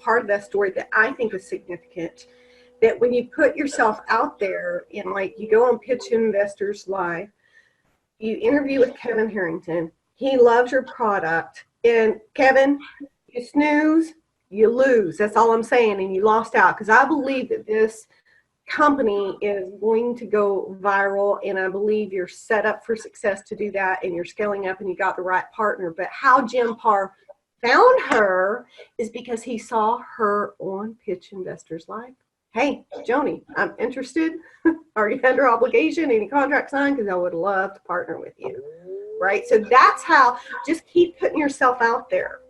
part of that story that I think is significant, that when you put yourself out there and like you go on Pitch Investors Live, you interview with Kevin Harrington, he loves your product, and Kevin, you snooze, you lose. That's all I'm saying, and you lost out, because I believe that this company is going to go viral, and I believe you're set up for success to do that, and you're scaling up and you got the right partner. But how Jim Parr found her is because he saw her on Pitch Investors Live. Hey, Joani, I'm interested. Are you under obligation? Any contract signed? Because I would love to partner with you. Right? So that's how, just keep putting yourself out there.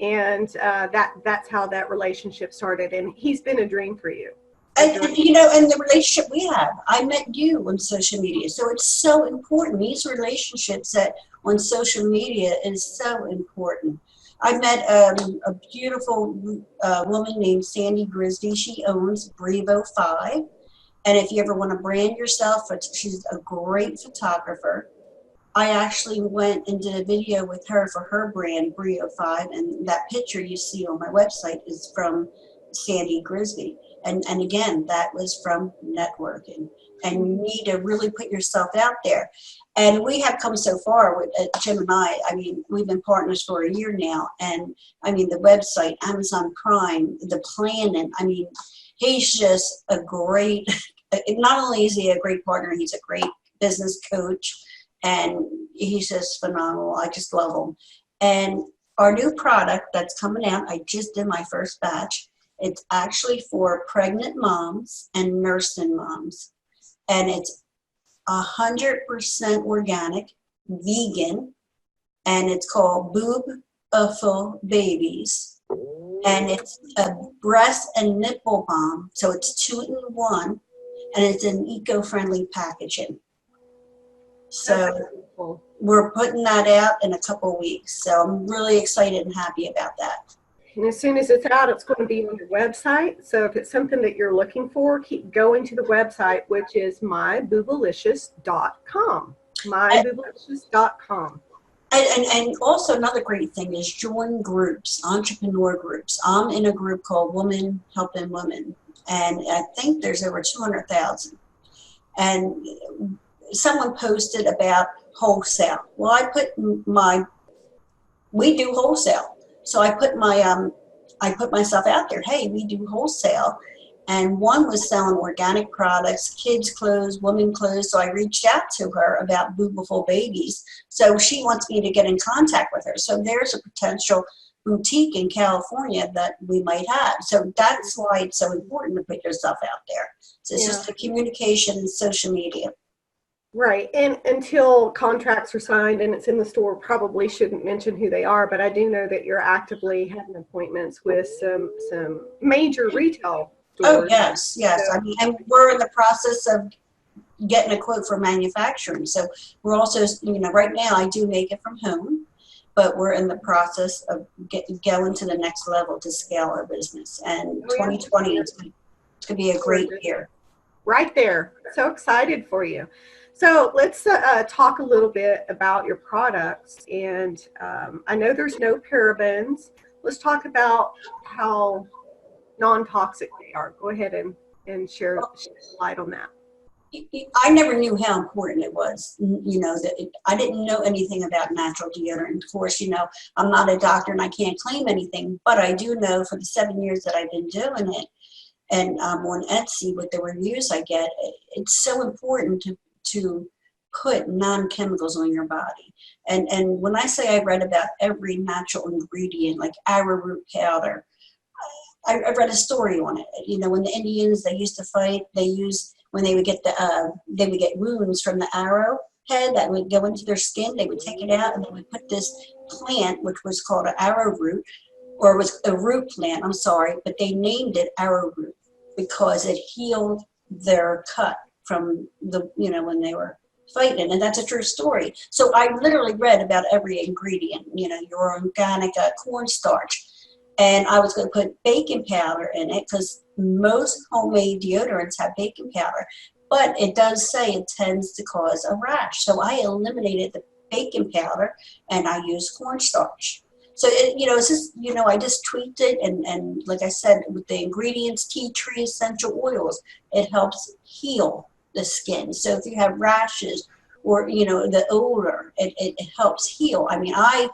And that's how that relationship started. And he's been a dream for you. And you know, and the relationship we have, I met you on social media. So it's so important. These relationships that on social media is so important. I met a beautiful woman named Sandy Grisby. She owns Brevo 5. And if you ever want to brand yourself, she's a great photographer. I actually went and did a video with her for her brand, Brevo 5. And that picture you see on my website is from Sandy Grisby. And again, that was from networking. And you need to really put yourself out there. And we have come so far with Jim and I mean, we've been partners for a year now. And I mean, the website, Amazon Prime, the planning, I mean, he's just a great, not only is he a great partner, he's a great business coach. And he's just phenomenal. I just love him. And our new product that's coming out, I just did my first batch. It's actually for pregnant moms and nursing moms. And it's 100% organic, vegan, and it's called Boobalicious Babies. And it's a breast and nipple balm, so it's 2-in-1, and it's an eco-friendly packaging. So we're putting that out in a couple of weeks. So I'm really excited and happy about that. And as soon as it's out, it's going to be on your website. So if it's something that you're looking for, keep going to the website, which is myboobalicious.com. Myboobalicious.com. And also another great thing is join groups, entrepreneur groups. I'm in a group called Women Helping Women. And I think there's over 200,000. And someone posted about wholesale. Well, I put we do wholesale. So I put myself out there. Hey, we do wholesale, and one was selling organic products, kids' clothes, women clothes. So I reached out to her about Boobaful Babies. So she wants me to get in contact with her. So there's a potential boutique in California that we might have. So that's why it's so important to put yourself out there. So it's just the communication and social media. Right. And until contracts are signed and it's in the store, probably shouldn't mention who they are, but I do know that you're actively having appointments with some major retail stores. Oh, yes. So, I mean, and we're in the process of getting a quote for manufacturing. So we're also, you know, right now I do make it from home, but we're in the process of going to the next level to scale our business. And 2020 is going to be a great year. Right there. So excited for you. So let's talk a little bit about your products. And I know there's no parabens. Let's talk about how non-toxic they are. Go ahead and share light on that. I never knew how important it was. You know, I didn't know anything about natural deodorant. Of course, you know, I'm not a doctor and I can't claim anything, but I do know for the 7 years that I've been doing it, and on Etsy with the reviews I get, it's so important to put non-chemicals on your body. And when I say I read about every natural ingredient, like arrowroot powder, I read a story on it. You know, when the Indians, they used to fight, when they would get they would get wounds from the arrow head that would go into their skin, they would take it out and they would put this plant, which was called an arrowroot, or it was a root plant, I'm sorry, but they named it arrowroot because it healed their cut from the, you know, when they were fighting. And that's a true story. So I literally read about every ingredient, you know, your organic cornstarch. And I was going to put baking powder in it because most homemade deodorants have baking powder. But it does say it tends to cause a rash. So I eliminated the baking powder and I used cornstarch. So, it's just, I just tweaked it. And like I said, with the ingredients, tea tree essential oils, it helps heal the skin. So if you have rashes or, the odor, it helps heal. I mean, I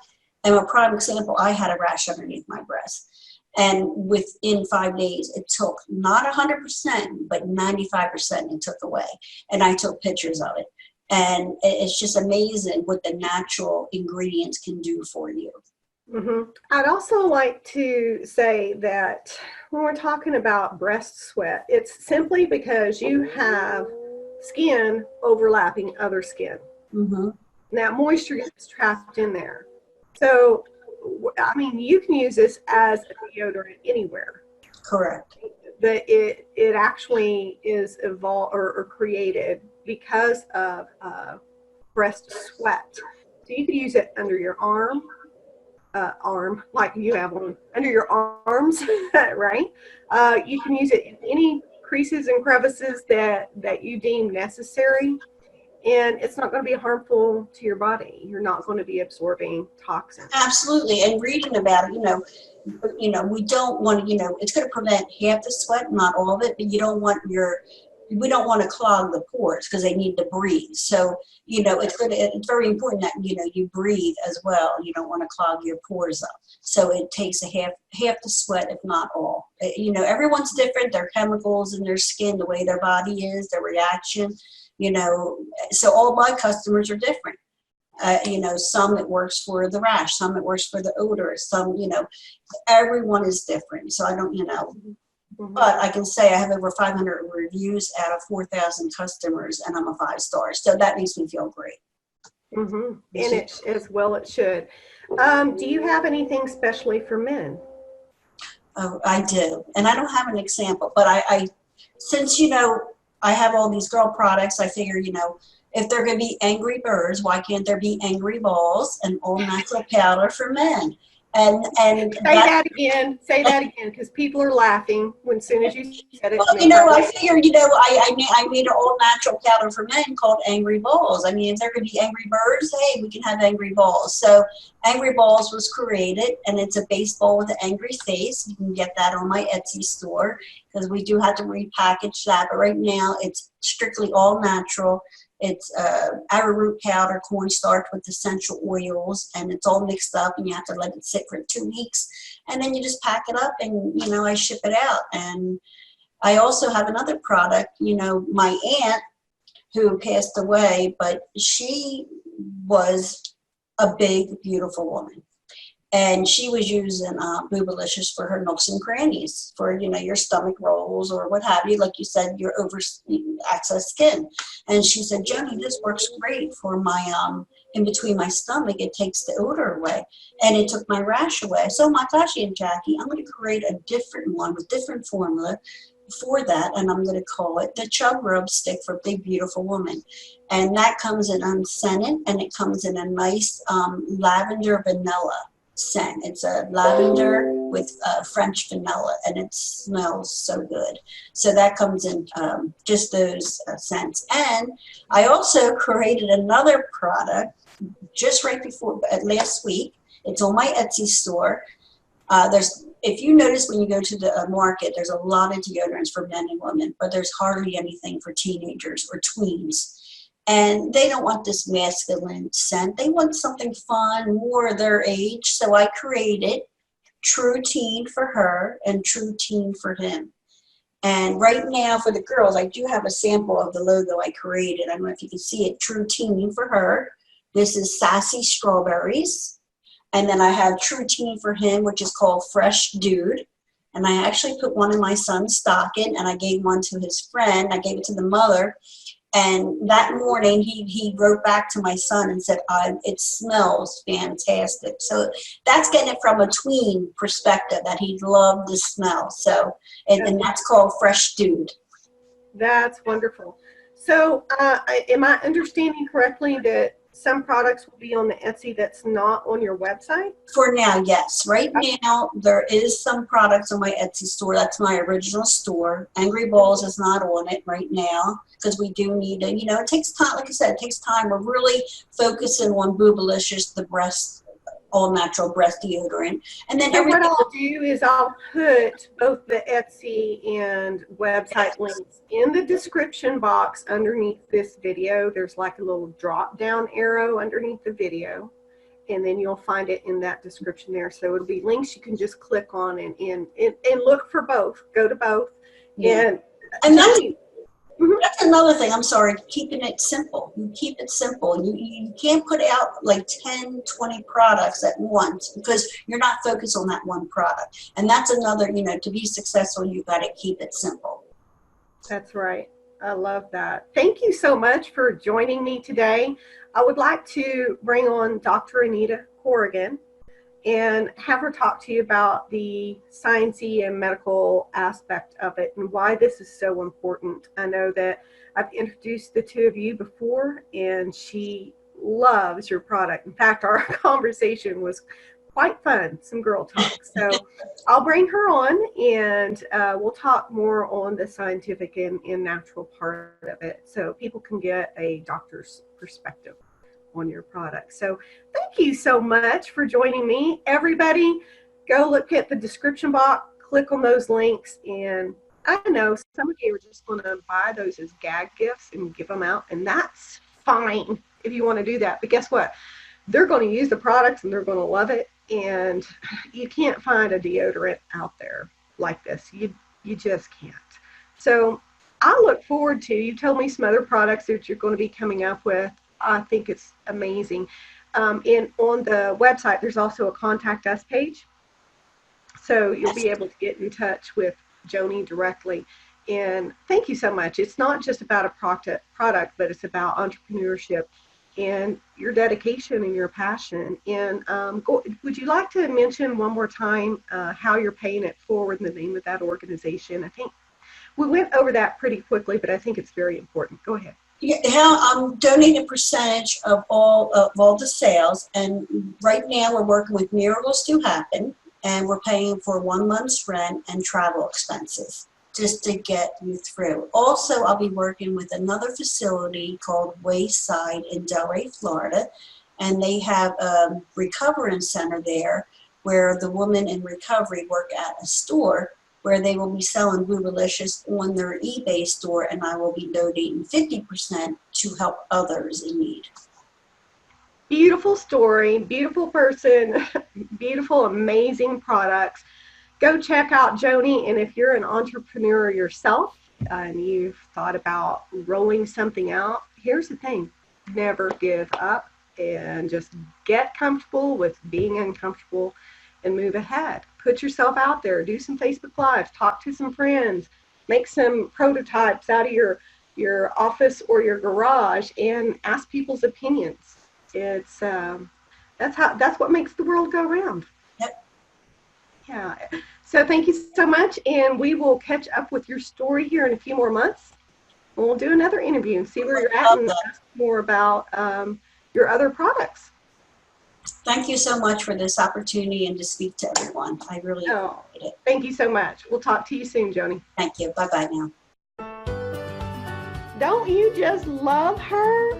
am a prime example. I had a rash underneath my breast. And within 5 days, it took not 100%, but 95% it took away. And I took pictures of it. And it's just amazing what the natural ingredients can do for you. Mm-hmm. I'd also like to say that when we're talking about breast sweat, it's simply because you have skin overlapping other skin. Mm-hmm. Now, moisture gets trapped in there. So, I mean, you can use this as a deodorant anywhere. Correct. But it actually is evolved or created because of breast sweat. So you could use it under your arm, like you have one under your arms, right? You can use it in any creases and crevices that you deem necessary. And it's not going to be harmful to your body. You're not going to be absorbing toxins. Absolutely. And reading about it, we don't want to, it's going to prevent half the sweat, not all of it, but we don't want to clog the pores because they need to breathe. So, it's very important that, you breathe as well. You don't want to clog your pores up. So it takes half the sweat, if not all. Everyone's different, their chemicals in their skin, the way their body is, their reaction, so all my customers are different. Some it works for the rash, some it works for the odor, some, everyone is different. So I don't, Mm-hmm. but I can say I have over 500 reviews out of 4,000 customers, and I'm a 5-star. So that makes me feel great. Mm-hmm. And it as well it should. Do you have anything specially for men? Oh, I do. And I don't have an example, but I since, I have all these girl products, I figure, if they're going to be angry birds, why can't there be angry balls and all natural powder for men? And Say that again, because people are laughing as soon as you said it. Well, I figured, I made an all natural powder for men called Angry Balls. I mean, if there could be angry birds, hey, we can have angry balls. So Angry Balls was created, and it's a baseball with an angry face. You can get that on my Etsy store because we do have to repackage that. But right now, it's strictly all natural. It's arrowroot powder, cornstarch with essential oils, and it's all mixed up, and you have to let it sit for 2 weeks. And then you just pack it up, and, I ship it out. And I also have another product, my aunt who passed away, but she was a big, beautiful woman. And she was using Boobalicious for her nooks and crannies, for, your stomach rolls or what have you, like you said, your over excess skin. And she said, Joani, this works great for my, in between my stomach, it takes the odor away. And it took my rash away. So my gosh, Aunt Jackie, I'm going to create a different one with different formula for that. And I'm going to call it the Chub Rub Stick for Big Beautiful Woman. And that comes in unscented, and it comes in a nice lavender vanilla scent. It's a lavender with French vanilla, and it smells so good. So that comes in just those scents. And I also created another product just right before last week. It's on my Etsy store. If you notice when you go to the market, there's a lot of deodorants for men and women, but there's hardly anything for teenagers or tweens. And they don't want this masculine scent. They want something fun, more their age. So I created True Teen for her and True Teen for him. And right now for the girls, I do have a sample of the logo I created. I don't know if you can see it. True Teen for her. This is Sassy Strawberries. And then I have True Teen for him, which is called Fresh Dude. And I actually put one in my son's stocking, and I gave one to his friend. I gave it to the mother. And that morning, he wrote back to my son and said, it smells fantastic. So that's getting it from a tween perspective, that he loved the smell. So, and that's called Fresh Dude. That's wonderful. So am I understanding correctly that some products will be on the Etsy that's not on your website? For now, yes. Right now, there is some products on my Etsy store. That's my original store. Angry Balls is not on it right now because we do need it. It takes time. Like I said, it takes time. We're really focusing on Boobalicious, the breast all natural breath deodorant. And then And what everything. I'll do is I'll put both the Etsy and website links in the description box underneath this video. There's like a little drop down arrow underneath the video, and then you'll find it in that description there. So it'll be links you can just click on and look for both. Go to both. Yeah. And that's another thing. I'm sorry, keeping it simple. You keep it simple. You can't put out like 10, 20 products at once because you're not focused on that one product. And that's another, to be successful, you've got to keep it simple. That's right. I love that. Thank you so much for joining me today. I would like to bring on Dr. Anita Corrigan and have her talk to you about the sciencey and medical aspect of it and why this is so important. I know that I've introduced the two of you before, and she loves your product. In fact, our conversation was quite fun, some girl talk. So I'll bring her on, and we'll talk more on the scientific and natural part of it so people can get a doctor's perspective on your product. So thank you so much for joining me. Everybody, go look at the description box, click on those links, and I know some of you are just going to buy those as gag gifts and give them out, and that's fine if you want to do that. But guess what? They're going to use the products and they're going to love it, and you can't find a deodorant out there like this. You just can't. So I look forward to, you told me some other products that you're going to be coming up with. I think it's amazing. And on the website, there's also a contact us page. So you'll be able to get in touch with Joani directly. And thank you so much. It's not just about a product, but it's about entrepreneurship and your dedication and your passion. And would you like to mention one more time how you're paying it forward and the name of that organization? I think we went over that pretty quickly, but I think it's very important. Go ahead. Yeah, I'm donating a percentage of all the sales, and right now we're working with Miracles to Happen, and we're paying for 1 month's rent and travel expenses just to get you through. Also, I'll be working with another facility called Wayside in Delray, Florida, and they have a recovery center there where the women in recovery work at a store where they will be selling Boobalicious on their eBay store, and I will be donating 50% to help others in need. Beautiful story, beautiful person, beautiful, amazing products. Go check out Joani, and if you're an entrepreneur yourself and you've thought about rolling something out, here's the thing. Never give up and just get comfortable with being uncomfortable and move ahead. Put yourself out there, do some Facebook Lives, talk to some friends, make some prototypes out of your office or your garage, and ask people's opinions. It's that's what makes the world go round. Yep. Yeah. So thank you so much, and we will catch up with your story here in a few more months. We'll do another interview and see where you're at and ask more about your other products. Thank you so much for this opportunity and to speak to everyone. I really appreciate it. Thank you so much. We'll talk to you soon, Joani. Thank you. Bye-bye now. Don't you just love her?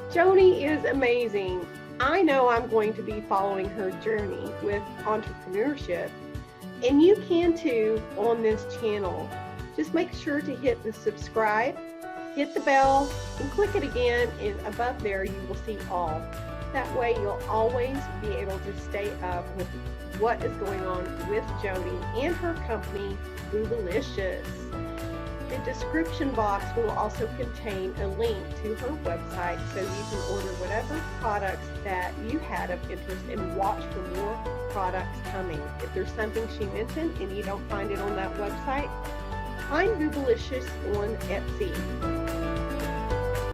Joani is amazing. I know I'm going to be following her journey with entrepreneurship, and you can too on this channel. Just make sure to hit the subscribe, hit the bell, and click it again, and above there you will see all. That way you'll always be able to stay up with what is going on with Joani and her company, Boobalicious. The description box will also contain a link to her website so you can order whatever products that you had of interest and watch for more products coming. If there's something she mentioned and you don't find it on that website, find Boobalicious on Etsy.